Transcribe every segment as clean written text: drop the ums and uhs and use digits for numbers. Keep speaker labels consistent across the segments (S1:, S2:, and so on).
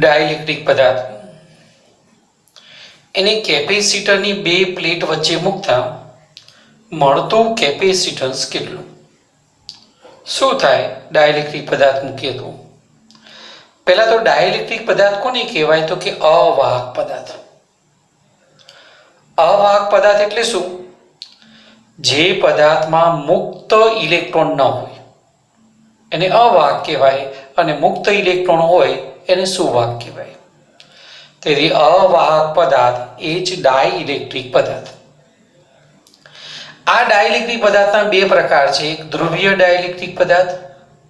S1: Dielectric પદાર્થ એને કેપેસિટરની બે પ્લેટ વચ્ચે મૂકતા મળતું કેપેસિટન્સ કેટલું? શું થાય ડાઇલેક્ટ્રિક પદાર્થ મૂકીએ તો? પહેલા તો ડાઇલેક્ટ્રિક પદાર્થ કોને કહેવાય? તો કે અવાહક પદાર્થ. અવાહક પદાર્થ એટલે શું? જે પદાર્થમાં મુક્ત ઇલેક્ટ્રોન ન હોય એને અવાહક કહેવાય, અને મુક્ત ઇલેક્ટ્રોન હોય એને સુવાહક કહેવાય. તેથી અવાહક પદાર્થ એ જ ડાઇલેક્ટ્રિક પદાર્થ. આ ડાઇલેક્ટ્રિક પદાર્થના બે પ્રકાર છે, એક ધ્રુવીય ડાઇલેક્ટ્રિક પદાર્થ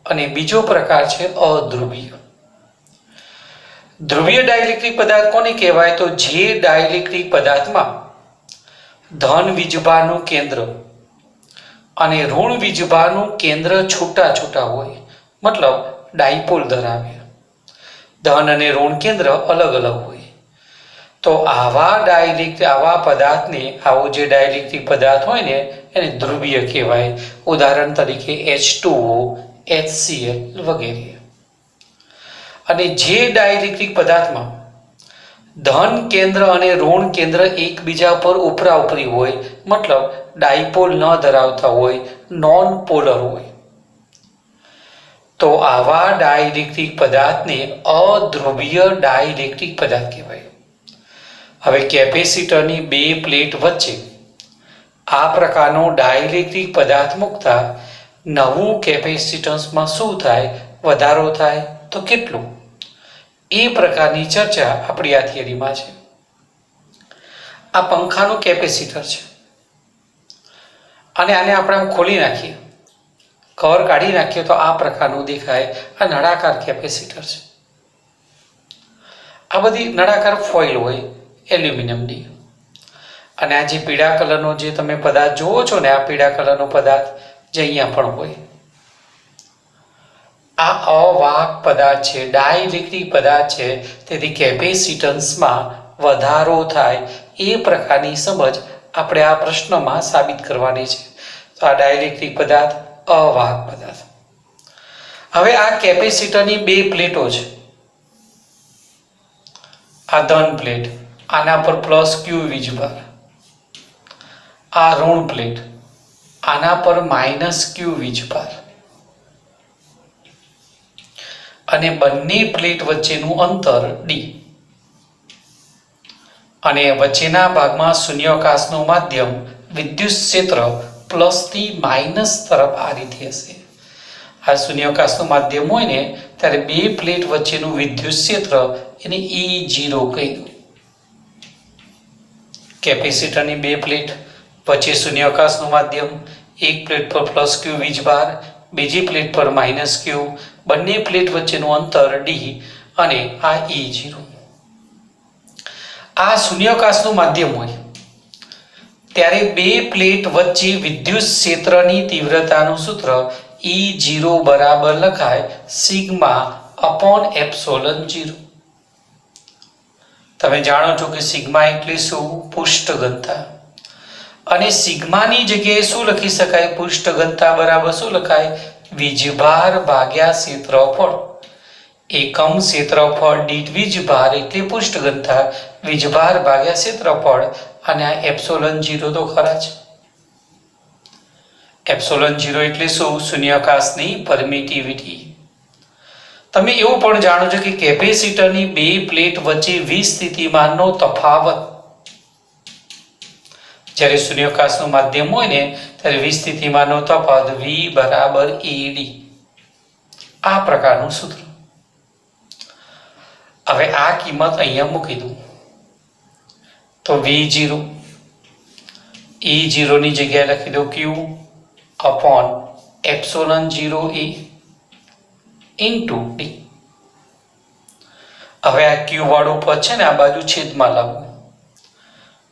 S1: અને બીજો પ્રકાર છે અધ્રુવીય. ધ્રુવીય ડાઇલેક્ટ્રિક પદાર્થ કોને કહેવાય? તો જે ડાઇલેક્ટ્રિક પદાર્થમાં ધન વીજભારનું કેન્દ્ર અને ઋણ વીજભારનું કેન્દ્ર છૂટા છૂટા હોય, મતલબ ડાયપોલ ધરાવે, ધન અને ઋણ કેન્દ્ર અલગ અલગ હોય. તો આવા પદાર્થને, આવો જે ડાઇલેક્ટ્રિક પદાર્થ હોય ને એને ધ્રુવીય કહેવાય. ઉદાહરણ તરીકે H2O, HCl વગેરે. અને જે ડાઇલેક્ટ્રિક પદાર્થમાં ધન કેન્દ્ર અને ઋણ કેન્દ્ર એકબીજા પર ઉપરા ઉપરી હોય, મતલબ ડાયપોલ ન ધરાવતા હોય, નોન પોલર હોય, તો આવા ડાઇલેક્ટ્રિક પદાર્થને અધ્રુવીય ડાઇલેક્ટ્રિક પદાર્થ કહેવાય. હવે કેપેસિટરની બે પ્લેટ વચ્ચે આ પ્રકારનો ડાઇલેક્ટ્રિક પદાર્થ મૂકતા નવું કેપેસિટન્સમાં શું થાય? વધારો થાય તો કેટલું? એ પ્રકારની ચર્ચા આપણી આ થિયરીમાં છે. આ પંખાનું કેપેસિટર છે અને આને આપણે ખોલી નાખીએ, કવર કાઢી નાખીએ તો આ પ્રકારનું દેખાય. આ નળાકાર કેપેસિટર છે. આ બધી નળાકાર ફોઇલ હોય એલ્યુમિનિયમની. અને આ જે પીળા કલરનો જે તમે પદાર્થ જુઓ છો ને, આ પીળા કલરનો પદાર્થ જે અહીંયા પણ હોય, આ અવાહક પદાર્થ છે, ડાઇલેક્ટ્રિક પદાર્થ છે. તેથી કેપેસિટન્સમાં વધારો થાય એ પ્રકારની સમજ આપણે આ પ્રશ્નમાં સાબિત કરવાની છે. તો આ ડાઇલેક્ટ્રિક પદાર્થ અવાહક પદાર્થ. હવે આ કેપેસિટરની બે પ્લેટો છે. આ ધન પ્લેટ, આના પર પ્લસ ક્યુ વીજભાર. આ ઋણ પ્લેટ, આના પર માઇનસ ક્યુ વીજભાર. અને બંને પ્લેટ વચ્ચેનું અંતર D. અને વચ્ચેના ભાગમાં શૂન્યાવકાશનું માધ્યમ વિદ્યુત ક્ષેત્ર પ્લસથી માઇનસ તરફ આ રીતે હશે. આ શૂન્યાવકાશનું માધ્યમ હોય ને ત્યારે બે પ્લેટ વચ્ચેનું વિદ્યુત ક્ષેત્ર એને E0 કહી દો. કેપેસિટરની બે પ્લેટ વચ્ચે શૂન્યાવકાશનું માધ્યમ, એક પ્લેટ પર પ્લસ ક્યુ વીજભાર, બીજી પ્લેટ પર માઇનસ ક્યુ, બંને પ્લેટ વચ્ચેનું અંતર D અને આ E0. આ શૂન્યાવકાશનું માધ્યમ હોય ત્યારે બે પ્લેટ વચ્ચે વિદ્યુત ક્ષેત્રની તીવ્રતાનું સૂત્ર E0 બરાબર લખાય સિગ્મા અપોન એપ્સિલોન 0. તમે જાણો છો કે સિગ્મા એટલે શું? પૃષ્ઠ ઘનતા. અને સિગ્માની જગ્યાએ શું લખી શકાય? પૃષ્ઠ ઘનતા બરાબર શું લખાય? વીજભાર ભાગ્યા ક્ષેત્રફળ. એકમ ક્ષેત્રફળ દીઠ વીજભાર એટલે પૃષ્ઠ ઘનતા, વીજભાર ભાગ્યા ક્ષેત્રફળ. અને આ એપ્સિલોન 0 તો ખરા જ. એપ્સિલોન 0 એટલે શું? શૂન્યાવકાશની પરમિટિવિટી. તમે એવું પણ જાણો છો કે કેપેસિટરની બે પ્લેટ વચ્ચે વિસ્થિતિમાનનો તફાવત, જ્યારે શૂન્યાવકાશનું માધ્યમ હોય ને ત્યારે વિસ્થિતિમાનનો તફાવત V બરાબર AD. આ પ્રકારનું સૂત્ર. હવે આ કિંમત અહીંયા મૂકી દઉં તો V0 E0 ની જગ્યાએ લખી દો Q upon epsilon 0A into D. હવે આ Q વાળું પદ છે ને આ બાજુ છેદમાં લાવો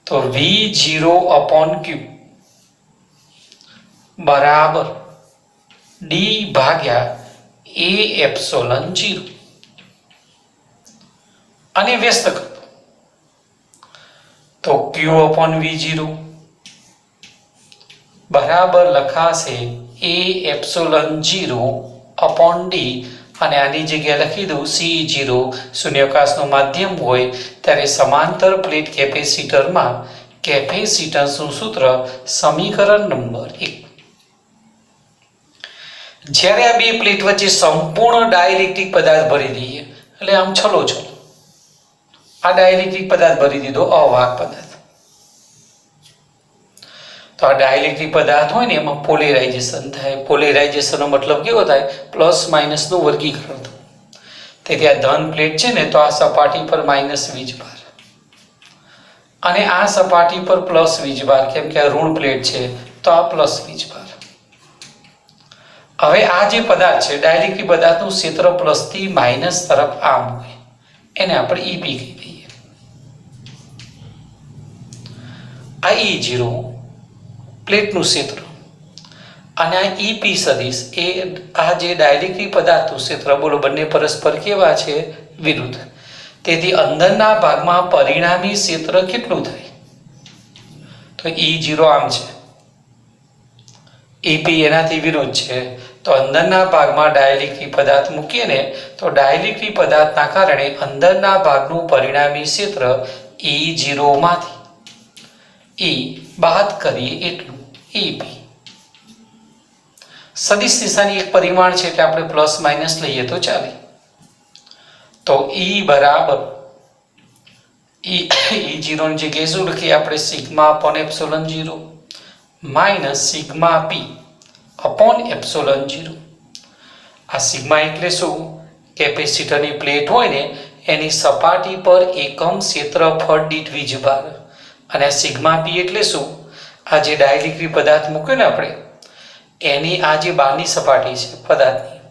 S1: તો V0 અપોન Q બરાબર D ભાગ્યા A એપ્સિલોન 0. અને વ્યસ્ત કરો તો Q અપોન V0 બરાબર લખાશે A એપ્સિલોન 0 અપોન D. અને આની જગ્યાએ લખી દઉં C0 શૂન્યાવકાશનું માધ્યમ હોય ત્યારે સમાંતર પ્લેટ કેપેસિટરમાં કેપેસિટન્સનું સૂત્ર સમીકરણ નંબર 1. જ્યારે આ બે પ્લેટ વચ્ચે સંપૂર્ણ ડાઇલેક્ટ્રિક પદાર્થ ભરી દઈએ, એટલે આમ છલો આ ડાઇલેક્ટ્રિક પદાર્થ ભરી દીધો, અવાહક પદાર્થ. તો આ ડાઇલેક્ટ્રિક પદાર્થ હોય ને એમાં પોલેરાઇઝેશન થાય. પોલેરાઇઝેશનનો મતલબ કેવો થાય? પ્લસ માઇનસનું વર્ગીકરણ થયું. તેથી આ ધન પ્લેટ છે ને તો આ સપાટી પર માઇનસ વીજભાર અને આ સપાટી પર પ્લસ વીજભાર, કેમ કે આ ઋણ પ્લેટ છે તો આ પ્લસ વીજભાર. હવે આ જે પદાર્થ છે ડાઇલેક્ટ્રિક પદાર્થનું ક્ષેત્ર પ્લસ થી માઇનસ તરફ આમ હોય, એને આપણે ઈપી કહી દઈએ. આ E0 પ્લેટનું ક્ષેત્ર અને આ ઈપી સદિશ એ આ જે ડાઇલેક્ટ્રિક પદાર્થનું ક્ષેત્ર, બોલો બંને પરસ્પર કેવા છે? વિરુદ્ધ. તેથી અંદરના ભાગમાં પરિણામી ક્ષેત્ર કેટલું થાય? તો E0 આમ છે, ઈપી એનાથી વિરુદ્ધ છે, તો અંદરના ભાગમાં ડાઇલેક્ટ્રિક પદાર્થ મૂકીએ ને તો ડાઇલેક્ટ્રિક પદાર્થના કારણે અંદરના ભાગનું પરિણામી ક્ષેત્ર E0 માંથી E બાદ કરીએ એટલું ઈપી. સદિશ દિશાની એક પરિમાણ છે એટલે આપણે પ્લસ માઇનસ લઈએ તો ચાલે. તો E બરાબર E0 ની જગ્યાએ શું લખીએ આપણે? Sigma upon epsilon 0 minus sigma પી અપોન એપ્સિલોન 0. આ સિગ્મા એટલે શું? કેપેસિટરની પ્લેટ હોય ને એની સપાટી પર એકમ ક્ષેત્રફળ દીઠ વીજભાર. અને આ સિગ્મા પી એટલે શું? આ જે ડાઇલેક્ટ્રિક પદાર્થ મૂક્યો ને આપણે એની આ જે બહારની સપાટી છે પદાર્થની,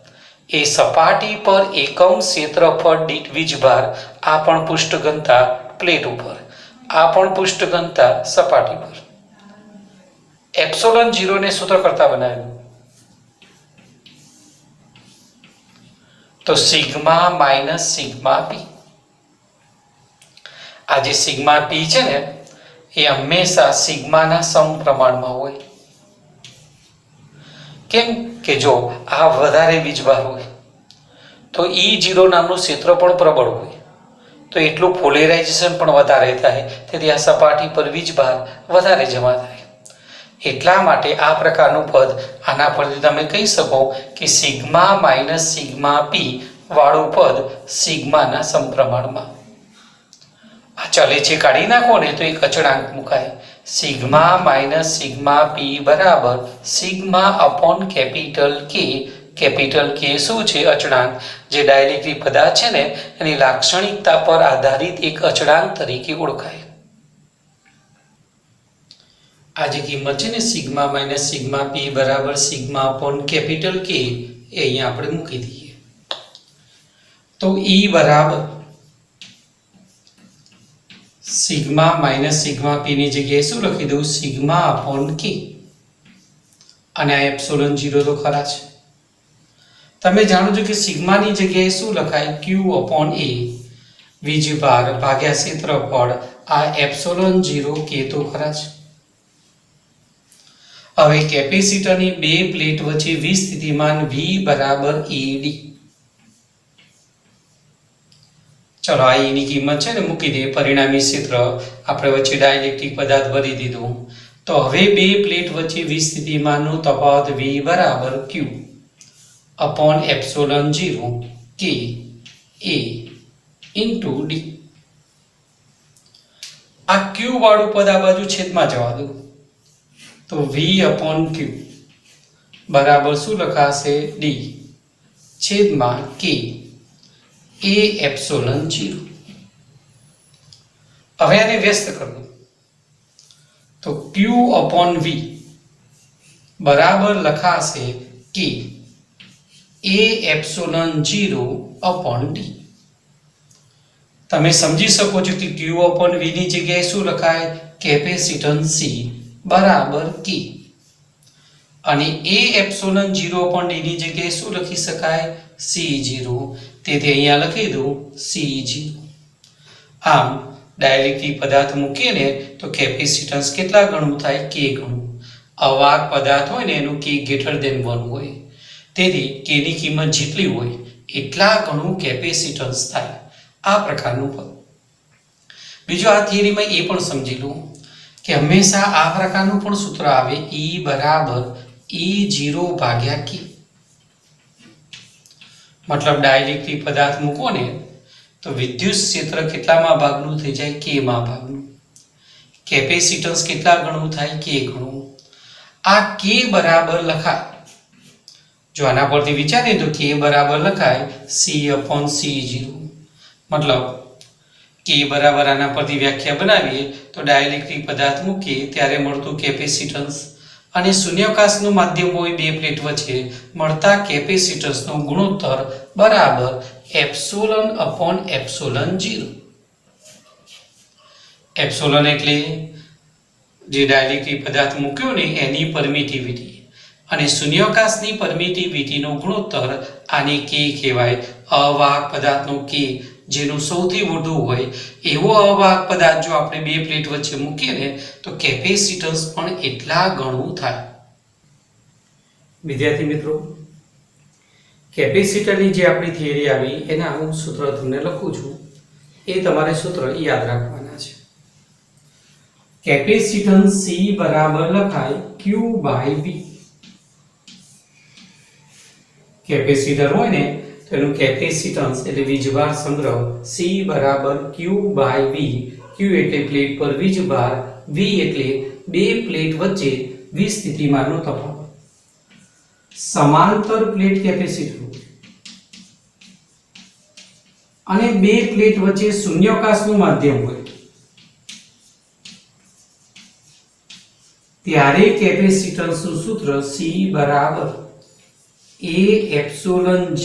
S1: એ સપાટી પર એકમ ક્ષેત્રફળ દીઠ વીજભાર. આ પણ પૃષ્ઠ ઘનતા પ્લેટ ઉપર, આ પણ પૃષ્ઠ ઘનતા સપાટી પર. એપ્સિલોન 0 ને સૂત્ર કરતા બનાવ્યું તો સિગ્મા માઇનસ સિગ્મા પી. આ જે સિગ્મા પી છે ને એ હંમેશા સિગ્માના સમપ્રમાણમાં હોય. કેમ કે જો આ વધારે વીજભાર હોય તો E0 નામનું ક્ષેત્ર પણ પ્રબળ હોય, તો એટલું પોલેરાઇઝેશન પણ વધારે થાય. તેથી આ સપાટી પર વીજભાર વધારે જમા થાય. એટલા માટે આ પ્રકારનું પદ, આના પરથી તમે કહી શકો કે સિગ્મા માઇનસ સિગ્મા પી વાળું પદ સિગ્માના સમપ્રમાણમાં. આ ચલે છે કાઢી નાખો ને તો એક અચળાંક મુકાય. સિગ્મા માઇનસ સિગ્મા પી બરાબર સિગ્મા અપોન કેપિટલ કે. કેપિટલ કે શું છે? અચળાંક. જે ડાઇલેક્ટ્રિક પદાર્થ છે ને એની લાક્ષણિકતા પર આધારિત એક અચળાંક તરીકે ઓળખાય. આ જે કિંમત છે ને સિગ્મા માઇનસ સિગ્મા પી બરાબર સિગ્મા અપોન કેપિટલ કે, એ અહીંયા આપણે મૂકી દઈએ. તો E બરાબર સિગ્મા માઇનસ સિગ્મા પી ની જગ્યાએ શું લખી દઉં? Sigma upon k. અને આ એપ્સિલોન 0 તો ખરા છે. તમે જાણો છો કે સિગ્માની જગ્યાએ શું લખાય? Q અપોન A વીજભાર ભાગ્યા ક્ષેત્રફળ. આ એપ્સિલોન 0 કે તો ખરા છે. હવે કેપેસિટરની બે પ્લેટ વચ્ચે V સ્થિતિમાન V બરાબર ED. ચલો આ E ની કિંમત છે ને મૂકી દે. પરિણામી ક્ષેત્ર આપણે વચ્ચે ડાઇલેક્ટ્રિક પદાર્થ ભરી દીધું. તો હવે બે પ્લેટ વચ્ચે V સ્થિતિમાનનો તફાવત V બરાબર Q upon epsilon 0 K A into D. આ Q વાળું પદ આ બાજુ છેદમાં જવા દો તો V અપોન Q બરાબર શું લખાશે? D છેદમાં K A એપ્સિલોન 0. હવે આને વ્યસ્ત કરો તો Q અપોન V બરાબર લખાશે K A epsilon 0 upon D. તમે સમજી શકો છો કે Q અપોન V ની જગ્યાએ શું લખાય? કેપેસિટન્સ C બરાબર K. અને A એપ્સિલોન 0 અપોન D ની જગ્યાએ શું લખી શકાય? C0. તેથી અહીંયા લખી દઉં C0. આમ ડાઇલેક્ટ્રિક પદાર્થ મૂકીએ ને તો કેપેસિટન્સ કેટલા ગણું થાય? K ગણું. અવાહક પદાર્થ હોય ને એનું K greater than 1 હોય. તેથી K ની કિંમત જેટલી હોય એટલા ઘણું કેપેસિટન્સ થાય, આ પ્રકારનું પદ. બીજું આ થિયરીમાં એ પણ સમજી લો કે હંમેશા આ પ્રકારનું પણ સૂત્ર આવે, E બરાબર E0 ભાગ્યા K. મતલબ ડાઇલેક્ટ્રિક પદાર્થ મૂકો ને તો વિદ્યુત ક્ષેત્ર કેટલામાં ભાગનું થઈ જાય? K માં ભાગનું. કેપેસિટન્સ કેટલા ગણું થાય? K ગણું. આ K બરાબર લખાય, જો આના પરથી વિચારીએ તો K બરાબર લખાય C/C0. મતલબ K બરાબર આના પરથી વ્યાખ્યા બનાવીએ તો ડાઇલેક્ટ્રિક પદાર્થ મૂકીએ ત્યારે મળતું કેપેસિટન્સ અને શૂન્યાવકાશનું માધ્યમ હોય બે પ્લેટ વચ્ચે મળતા કેપેસિટન્સનો ગુણોત્તર બરાબર ε/ε0. એપ્સિલોન એટલે જે ડાઇલેક્ટ્રિક પદાર્થ મૂક્યો ને એની પરમિટિવિટી અને શૂન્યાવકાશની પરમિટિવિટીનો ગુણોત્તર, આને K કહેવાય. અવાહક પદાર્થનો K જેનું સૌથી વધુ હોય એવો અવાહક પદાર્થ જો આપણે બે પ્લેટ વચ્ચે મૂકીએ ને તો કેપેસિટન્સ પણ એટલા ગણું થાય. વિદ્યાર્થી મિત્રો, કેપેસિટરની જે આપણી થિયરી આવી એના હું સૂત્ર તમને લખું છું, એ તમારે સૂત્ર યાદ રાખવાના છે. કેપેસિટન્સ C બરાબર લખાય Q/V. કેપેસિટર હોય ને તો એનું કેપેસિટન્સ એટલે વીજભાર સંગ્રહ C બરાબર Q/V. Q એટલે પ્લેટ પર વીજભાર, V એટલે બે પ્લેટ વચ્ચે વિસ્થિતિમાનનો તફાવત. સમાંતર પ્લેટ કેપેસિટર અને બે પ્લેટ વચ્ચે શૂન્યાવકાશનું માધ્યમ હોય ત્યારે કેપેસિટન્સનું સૂત્ર C બરાબર A/ε0/d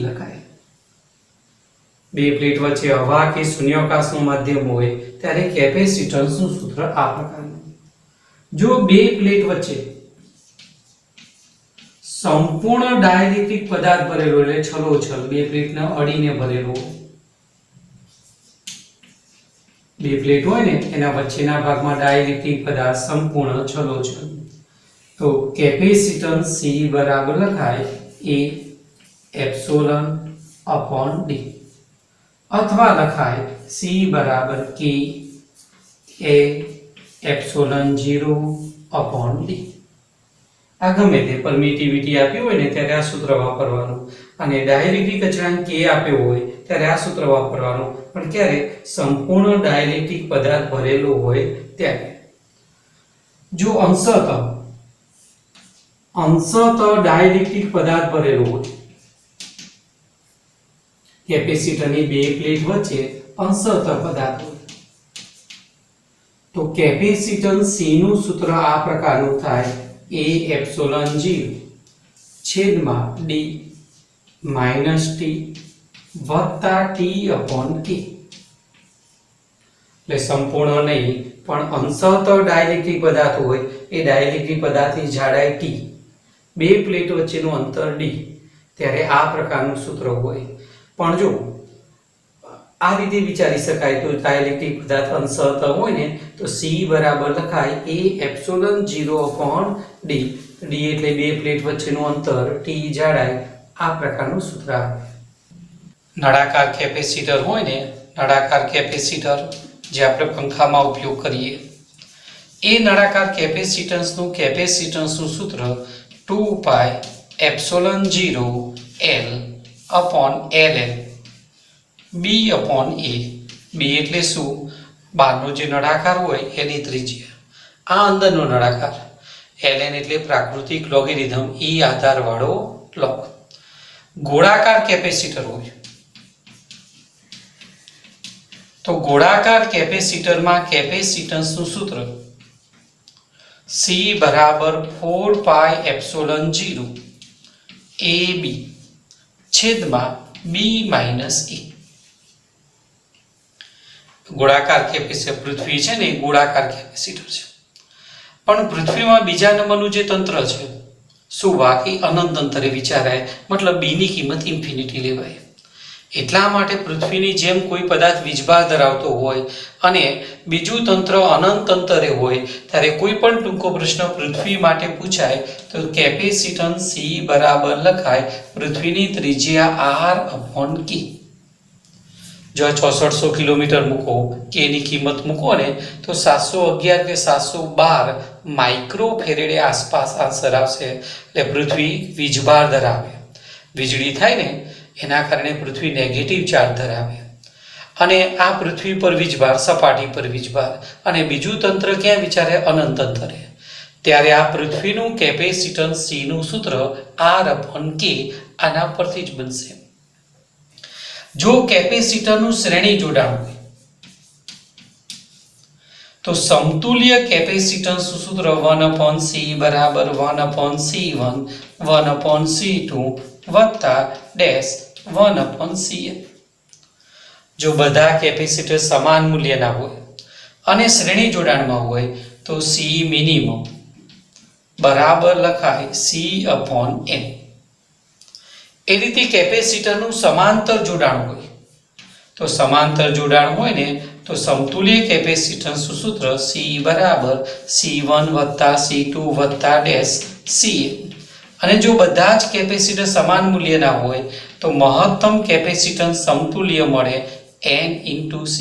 S1: લખાય. બે પ્લેટ વચ્ચે હવા કે શૂન્યાવકાશનું માધ્યમ હોય ત્યારે કેપેસિટન્સનું સૂત્ર આ પ્રકારનું. જો બે પ્લેટ વચ્ચે સંપૂર્ણ ડાઇલેક્ટ્રિક પદાર્થ ભરેલો એટલે છલોછલ બે પ્લેટને અડીને ભરેલો, બે પ્લેટ હોય ને એના વચ્ચેના ભાગમાં ડાઇલેક્ટ્રિક પદાર્થ સંપૂર્ણ છલોછલ, તો કેપેસિટન્સ C બરાબર લખાય A/ε/d અથવા લખાય C બરાબર K/ε0/d. આ ગમે તે પરમિટિવિટી આપ્યું હોય ને ત્યારે આ સૂત્ર વાપરવાનું, અને ડાઇલેક્ટ્રિક અચળાંક K આપ્યો હોય ત્યારે આ સૂત્ર વાપરવાનું, પણ ક્યારે? સંપૂર્ણ ડાઇલેક્ટ્રિક પદાર્થ ભરેલો હોય ત્યારે. જો અંશતઃ ડાઇલેક્ટ્રિક પદાર્થ ભરેલો હોય, કેપેસિટરની બે પ્લેટ વચ્ચે અંશતઃ પદાર્થ હોય, તો કેપેસિટન્સ C નું સૂત્ર આ પ્રકારનું થાય A/ε0/d - t વત્તા t/k. એટલે સંપૂર્ણ નહીં પણ અંશતઃ ડાઇલેક્ટ્રિક પદાર્થ હોય એ ડાઇલેક્ટ્રિક પદાર્થની જાડાઈ t, બે પ્લેટ વચ્ચેનું અંતર d, ત્યારે આ પ્રકારનું સૂત્ર હોય. પણ જો આ રીતે વિચારી શકાય તો ડાઇલેક્ટ્રિક પદાર્થ અંશતઃ હોય ને તો C બરાબર લખાય A/ε0/d. d એટલે બે પ્લેટ વચ્ચેનું અંતર, t જાડાઈ, આ પ્રકારનું સૂત્ર આવે. નળાકાર કેપેસિટર હોય ને, નળાકાર કેપેસિટર જે આપણે પંખામાં ઉપયોગ કરીએ, એ નળાકાર કેપેસિટન્સનું સૂત્ર 2πε0L/ln B/a. B એટલે શું? બહારનો જે નળાકાર હોય એની ત્રિજ્યા, આ અંદરનો નળાકાર. ln એટલે પ્રાકૃતિક લોગેરિધમ, e આધારવાળો લોગ. ગોળાકાર કેપેસિટર હોય તો ગોળાકાર કેપેસિટરમાં કેપેસિટન્સનું સૂત્ર C બરાબર 4πε0AB છેદમાં B - e. ગોળાકાર કેપેસિટર, પૃથ્વી છે ને એ ગોળાકાર કેપેસિટર છે, પણ પૃથ્વીમાં બીજા નંબરનું જે તંત્ર છે શું વાકી અનંત અંતરે વિચારાય, મતલબ b ની કિંમત ઇન્ફિનિટી લેવાય. એટલા માટે પૃથ્વીની જેમ કોઈ પદાર્થ વીજભાર ધરાવતો હોય અને બીજું તંત્ર અનંત અંતરે હોય ત્યારે કોઈ પણ ટૂંકો પ્રશ્ન પૃથ્વી માટે પૂછાય તો કેપેસિટન્સ સી બરાબર લખાય પૃથ્વીની ત્રિજ્યા r/k. જો 6600 કિલોમીટર મૂકો કે ની કિંમત મૂકો ને તો 711 કે 712 માઇક્રો ફેરેડે આસપાસ આન્સર આવશે. એટલે પૃથ્વી વીજભાર ધરાવે, વીજળી થાય ને એના કારણે પૃથ્વી નેગેટિવ ચાર્જ ધરાવે અને આ પૃથ્વી પર વીજભાર, સપાટી પર વીજભાર અને બીજું તંત્ર ક્યાં વિચારે? અનંત અંતરે. ત્યારે આ પૃથ્વીનું કેપેસિટન્સ સી નું સૂત્ર r/k આના પરથી જ બનશે. જો કેપેસિટરનું શ્રેણી જોડાણ હોય તો સમતુલ્ય કેપેસિટન્સ સૂત્ર 1/c બરાબર 1/c1 1/c2 વત્તા ડેશ 1/cn. જો બધા કેપેસિટર સમાન મૂલ્યના હોય અને શ્રેણી જોડાણમાં હોય તો સી મિનિમમ બરાબર લખાય c/n. એ રીતે કેપેસિટરનું સમાંતર જોડાણ હોય તો સમાંતર જોડાણ હોય ને તો સમતુલ્ય કેપેસિટન્સ સૂત્ર સી બરાબર c1 વત્તા c2 વત્તા ડેશ cn. અને જો બધા જ કેપેસિટર સમાન મૂલ્યના હોય તો મહત્તમ કેપેસિટન્સ સમતુલ્ય મળે n/c.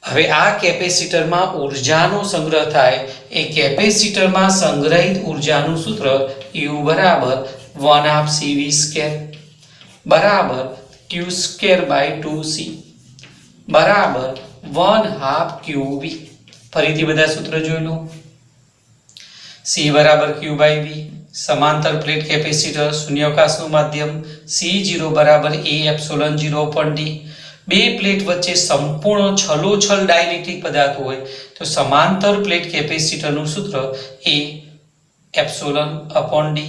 S1: હવે આ કેપેસિટરમાં ઉર્જાનો સંગ્રહ થાય એ કેપેસિટરમાં સંગ્રહિત ઉર્જાનું સૂત્ર U બરાબર 1/2CV² બરાબર Q²/2C બરાબર 1/2QV. ફરીથી બધા સૂત્ર જોઈ લો. C બરાબર Q/V, સમાંતર પ્લેટ કેપેસિટર, શૂન્યાવકાશનું માધ્યમ. C0 બરાબર A/0/d. બે પ્લેટ વચ્ચે સંપૂર્ણ છલોછલ ડાઇલેક્ટ્રિક પદાર્થ હોય તો સમાંતર પ્લેટ કેપેસિટરનું સૂત્ર A//d.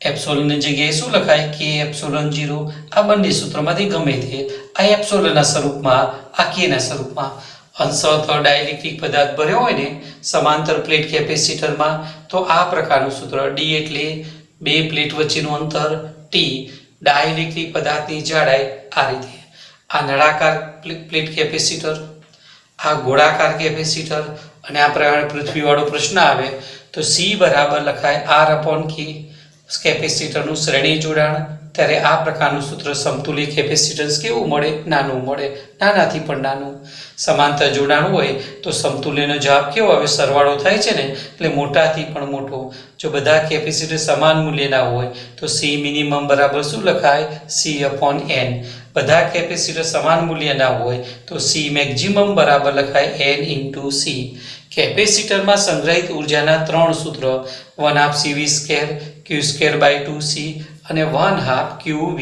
S1: એપ્સિલોનની જગ્યાએ શું લખાય? K/0. આ બંને સૂત્રમાંથી ગમે તે, આ એપ્સિલોનના સ્વરૂપમાં, આ Kના સ્વરૂપમાં. અંશતઃ ડાઇલેક્ટ્રિક પદાર્થ ભર્યો હોય ને સમાંતર પ્લેટ કેપેસિટરમાં તો આ પ્રકારનું સૂત્ર. D એટલે બે પ્લેટ વચ્ચેનું અંતર, T ડાઇલેક્ટ્રિક પદાર્થની જાડાઈ. આ રીતે આ નળાકાર પ્લેટ કેપેસિટર, આ ગોળાકાર કેપેસિટર અને આ પ્રમાણે પૃથ્વીવાળો પ્રશ્ન આવે તો C બરાબર લખાય r/k. કેપેસિટરનું શ્રેણી જોડાણ ત્યારે આ પ્રકારનું સૂત્ર સમતુલ્ય કેપેસિટન્સ કેવું મળે? નાનું મળે, નાનાથી પણ નાનું. સમાંતર જોડાણ હોય તો સમતુલ્યનો જવાબ કેવો આવે? સરવાળો થાય છે ને એટલે મોટાથી પણ મોટો. જો બધા કેપેસિટર સમાન મૂલ્યના હોય તો સી મિનિમમ બરાબર શું લખાય? c/n. બધા કેપેસિટર સમાન મૂલ્યના હોય તો સી મેક્સિમમ બરાબર લખાય n/c. કેપેસિટરમાં સંગ્રહિત ઉર્જાના ત્રણ સૂત્ર 1/2CV², Q²/2C અને 1/2QV.